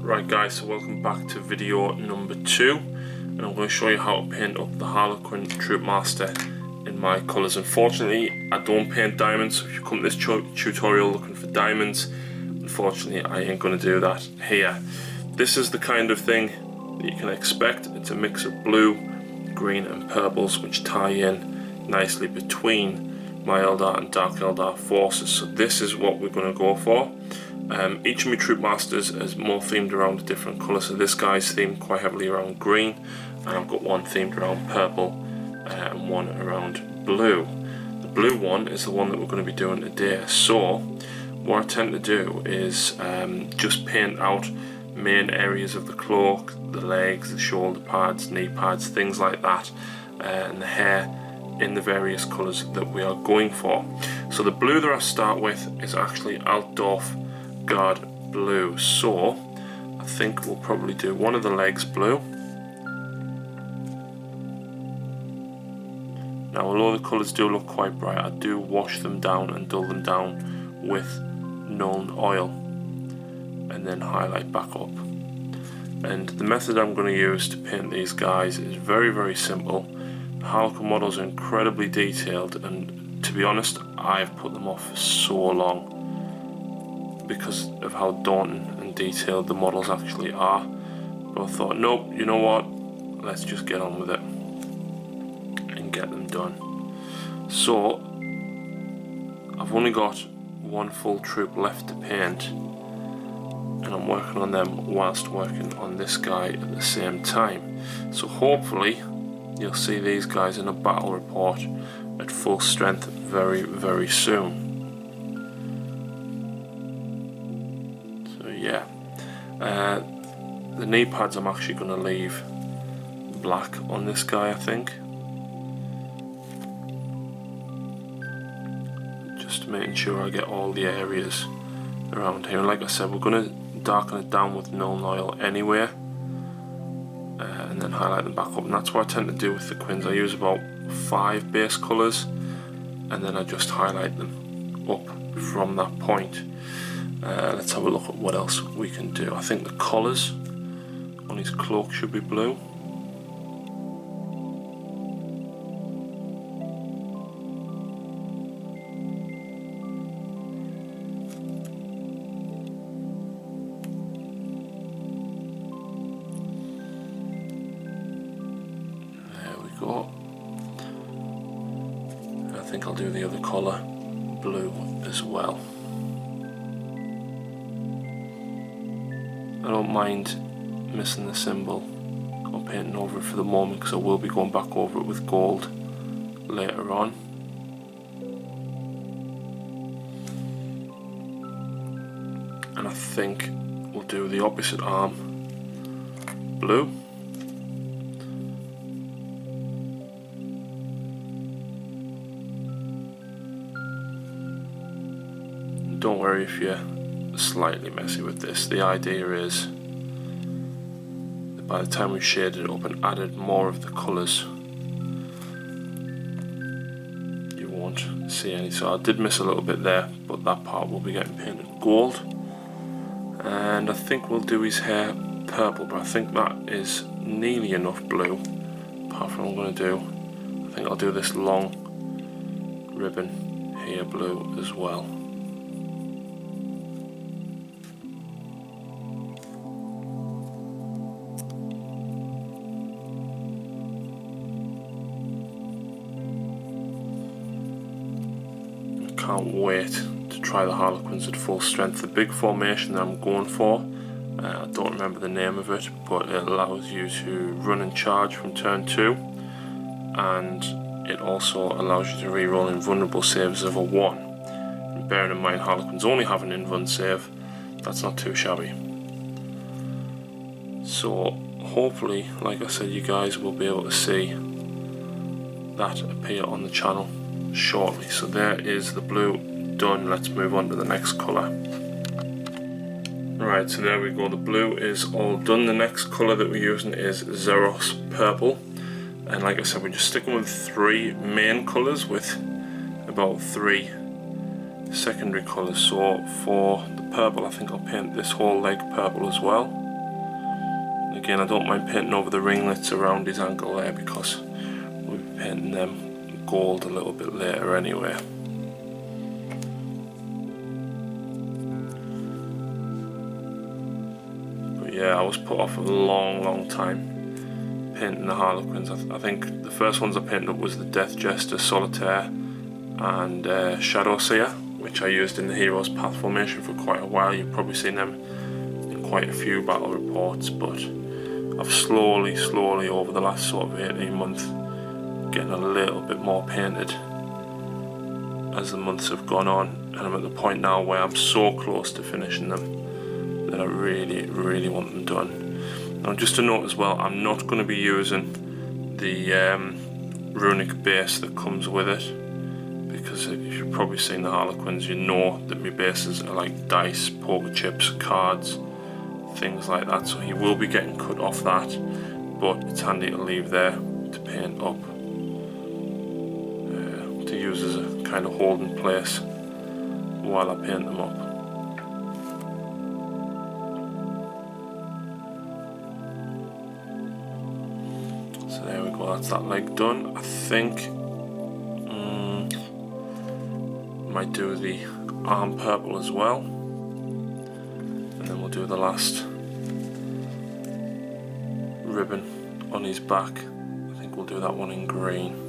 Right guys, so welcome back to video number 2, and I'm going to show you how to paint up the Harlequin Troop Master in my colours. Unfortunately, I don't paint diamonds, so if you come to this tutorial looking for diamonds, unfortunately I ain't going to do that here. This is the kind of thing that you can expect. It's a mix of blue, green and purples which tie in nicely between my Eldar and Dark Eldar forces. So this is what we're going to go for. Each of my Troop Masters is more themed around a different colour, so this guy's themed quite heavily around green, and I've got one themed around purple and one around blue. The blue one is the one that we're going to be doing today. So what I tend to do is just paint out main areas of the cloak, the legs, the shoulder pads, knee pads, things like that, and the hair in the various colours that we are going for. So the blue that I start with is actually Altdorf Guard blue, so I think we'll probably do one of the legs blue. Now although the colours do look quite bright, I do wash them down and dull them down with Nuln oil and then highlight back up. And the method I'm going to use to paint these guys is very simple. The Harlequin models are incredibly detailed, and to be honest I've put them off for so long because of how daunting and detailed the models actually are. But I thought, nope, you know what, let's just get on with it and get them done. So I've only got one full troop left to paint, and I'm working on them whilst working on this guy at the same time. So hopefully you'll see these guys in a battle report at full strength very soon. Yeah, the knee pads I'm actually going to leave black on this guy, I think, just making sure I get all the areas around here. And like I said, we're going to darken it down with Nuln oil anyway, and then highlight them back up. And that's what I tend to do with the Quins. I use about 5 base colours and then I just highlight them up from that point. Let's have a look at what else we can do. I think the collars on his cloak should be blue. There we go. I think I'll do the other collar blue as well. I don't mind missing the symbol or painting over it for the moment, because I will be going back over it with gold later on. And I think we'll do the opposite arm blue. Don't worry if you're slightly messy with this. The idea is that by the time we've shaded it up and added more of the colours, you won't see any. So I did miss a little bit there, but that part will be getting painted gold. And I think we'll do his hair purple, but I think that is nearly enough blue. Apart from what I'm going to do, I think I'll do this long ribbon here blue as well. Can't wait to try the Harlequins at full strength. The big formation that I'm going for, I don't remember the name of it, but it allows you to run and charge from turn 2, and it also allows you to reroll invulnerable saves of a 1. And bearing in mind Harlequins only have an invuln save, that's not too shabby. So hopefully, like I said, you guys will be able to see that appear on the channel shortly. So there is the blue done. Let's move on to the next colour. Right, so there we go, the blue is all done. The next colour that we're using is Zeros purple, and like I said, we're just sticking with 3 main colours with about 3 secondary colours. So for the purple, I think I'll paint this whole leg purple as well. again, I don't mind painting over the ringlets around his ankle there, because we'll be painting them gold a little bit later anyway. But yeah, I was put off a long time painting the Harlequins. I think the first ones I painted up was the Death Jester, Solitaire and Shadow Seer, which I used in the Heroes Path formation for quite a while. You've probably seen them in quite a few battle reports, but I've slowly over the last sort of 18 months getting a little bit more painted as the months have gone on, and I'm at the point now where I'm so close to finishing them that I really want them done. Now, just a note as well, I'm not going to be using the runic base that comes with it, because if you've probably seen the Harlequins, you know that my bases are like dice, poker chips, cards, things like that, so he will be getting cut off that, but it's handy to leave there to paint up, to use as a kind of holding place while I paint them up. So there we go, that's that leg done. I think might do the arm purple as well, and then we'll do the last ribbon on his back. I think we'll do that one in green.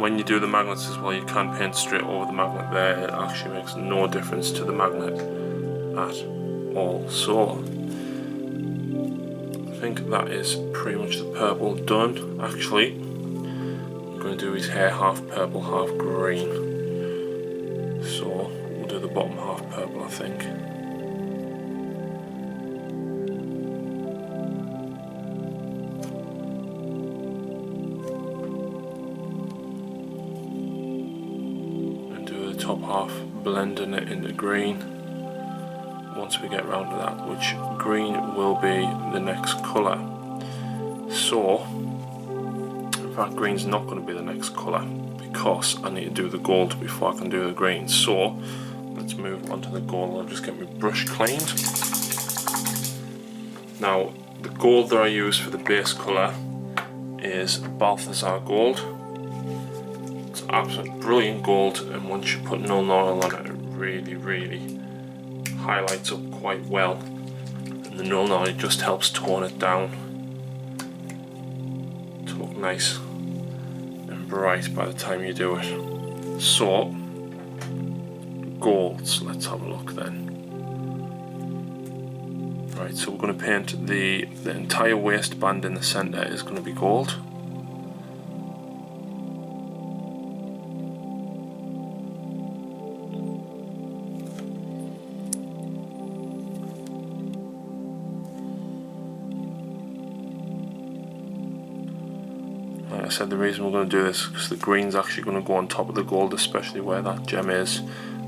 When you do the magnets as well, you can paint straight over the magnet there. It actually makes no difference to the magnet at all. So I think that is pretty much the purple done. Actually, I'm going to do his hair half purple, half green. So we'll do the bottom half purple, I think. And do the top half, blending it into green. Once we get round to that, which green will be the next colour. So, in fact, green's not going to be the next colour, because I need to do the gold before I can do the green. So, let's move on to the gold. I'll just get my brush cleaned. Now, the gold that I use for the base colour is Balthazar gold. It's absolute brilliant gold, and once you put null oil on it, it really highlights up quite well, and the null oil just helps tone it down to look nice and bright by the time you do it. So, golds, let's have a look then. Right, so we're going to paint the entire waistband in the centre is going to be gold. Like I said, the reason we're going to do this is because the green's actually going to go on top of the gold, especially where that gem is,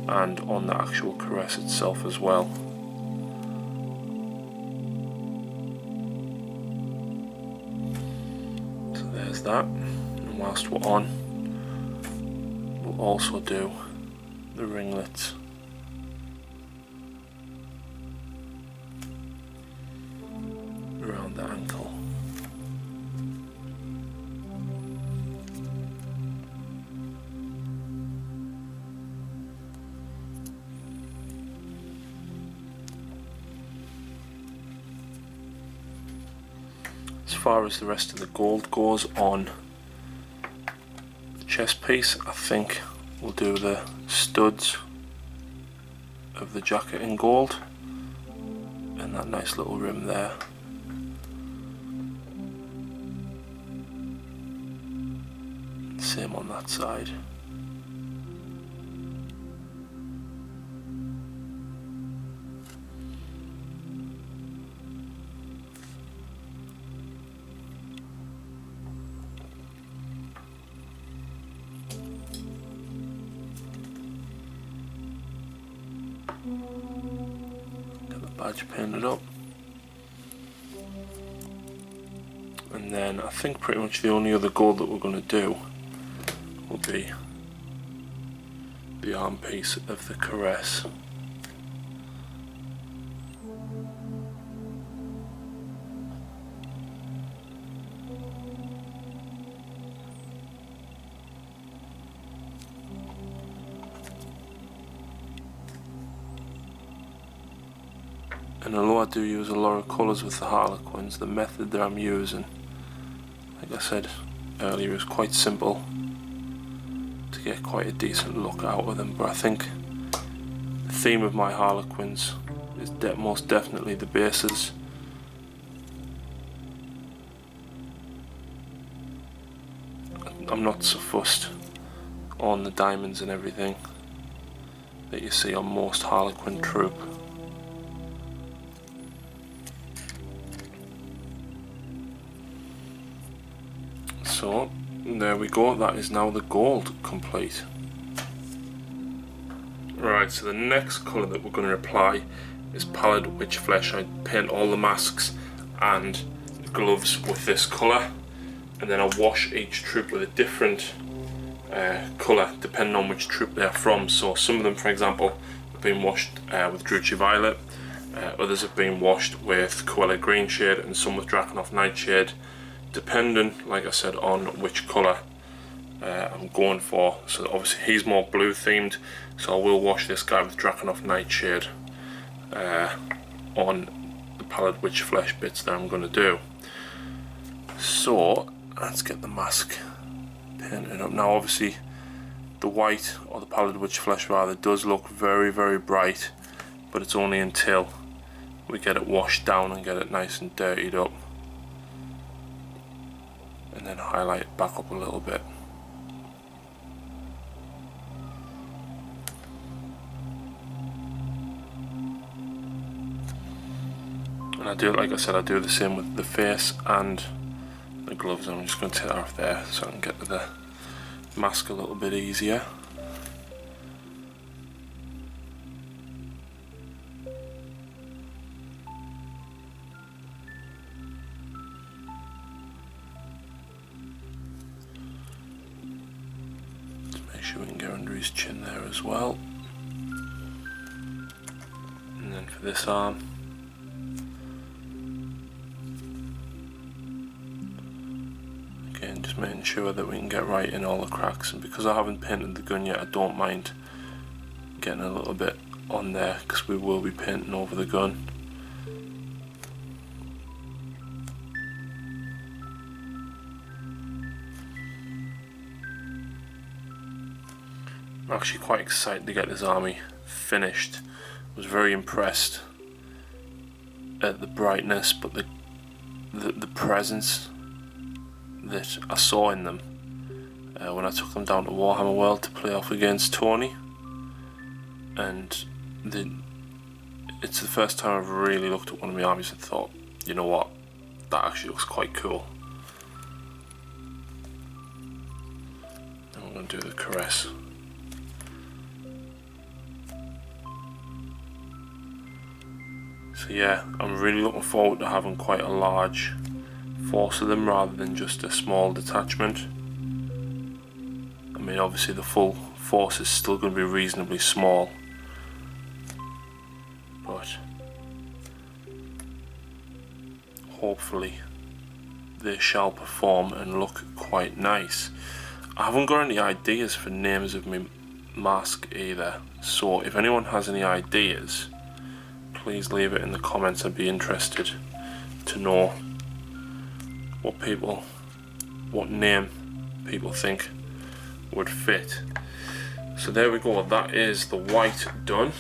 and on the actual caress itself as well. So there's that, and whilst we're on, we'll also do the ringlets. Around the ankle. As far as the rest of the gold goes on the chest piece, I think we'll do the studs of the jacket in gold and that nice little rim there. Same on that side. Get the badge painted up. And then I think pretty much the only other gold that we're going to do will be the arm piece of the caress. And although I do use a lot of colours with the Harlequins, the method that I'm using, like I said earlier, is quite simple to get quite a decent look out of them. But I think the theme of my Harlequins is most definitely the bases. I'm not so fussed on the diamonds and everything that you see on most Harlequin troop. So there we go, that is now the gold complete. Right, so the next colour that we're going to apply is Pallid Witch Flesh. I paint all the masks and the gloves with this colour, and then I wash each troop with a different colour depending on which troop they're from. So some of them, for example, have been washed with Druchii Violet, others have been washed with Coella Green Shade, and some with Drakenhof Nightshade, depending, like I said, on which colour I'm going for. So obviously he's more blue themed, so I will wash this guy with Drakenhof Nightshade on the Pallid Witch Flesh bits that I'm going to do. So let's get the mask painted up. Now obviously the white, or the Pallid Witch Flesh rather, does look very, very bright, but it's only until we get it washed down and get it nice and dirtied up, and then highlight it back up a little bit. And I do, like I said, I do the same with the face and the gloves. I'm just going to take that off there so I can get to the mask a little bit easier. Make sure we can get under his chin there as well. And then for this arm, again just making sure that we can get right in all the cracks. And because I haven't painted the gun yet, I don't mind getting a little bit on there, because we will be painting over the gun. I'm actually quite excited to get this army finished. I was very impressed at the brightness, but the presence that I saw in them when I took them down to Warhammer World to play off against Tony. And it's the first time I've really looked at one of my armies and thought, you know what, that actually looks quite cool. And I'm going to do the caress. So yeah, I'm really looking forward to having quite a large force of them rather than just a small detachment. I mean, obviously the full force is still going to be reasonably small, but hopefully they shall perform and look quite nice. I haven't got any ideas for names of my mask either, so if anyone has any ideas, please leave it in the comments. I'd be interested to know what name people think would fit. So there we go, that is the white done.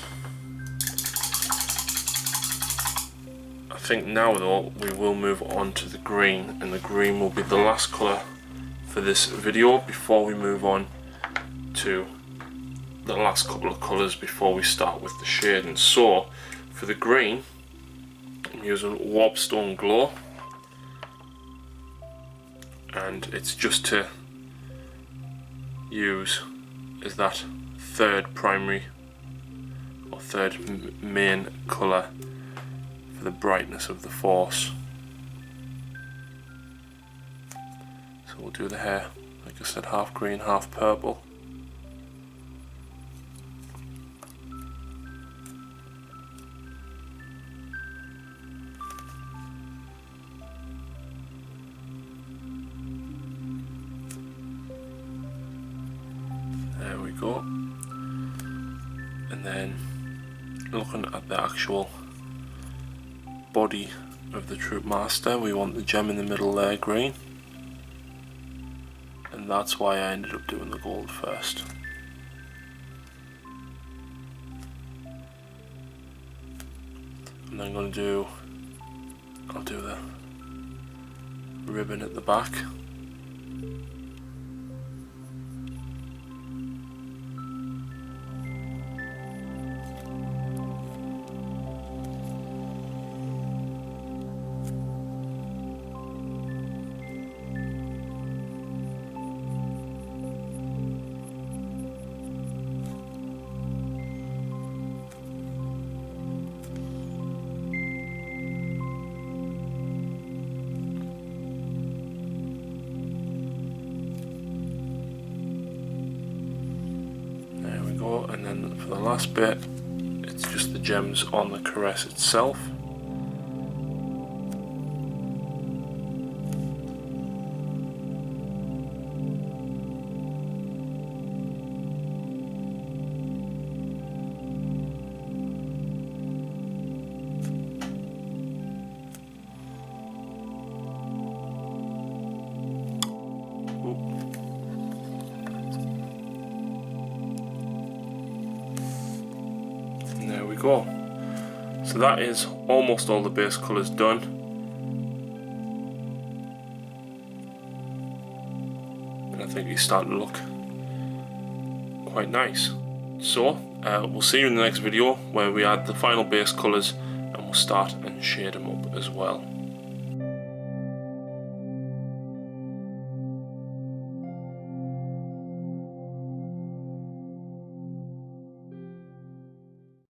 I think now though we will move on to the green, and the green will be the last colour for this video before we move on to the last couple of colours before we start with the shading. So for the green, I'm using Warpstone Glow, and it's just to use as that third primary or third main colour for the brightness of the force. So we'll do the hair, like I said, half green, half purple. There we go. And then looking at the actual body of the Troop Master, we want the gem in the middle there green, and that's why I ended up doing the gold first. And then I'll do the ribbon at the back. And then for the last bit, it's just the gems on the caress itself. There we go. So that is almost all the base colours done. And I think he's starting to look quite nice. So we'll see you in the next video where we add the final base colours and we'll start and shade them up as well.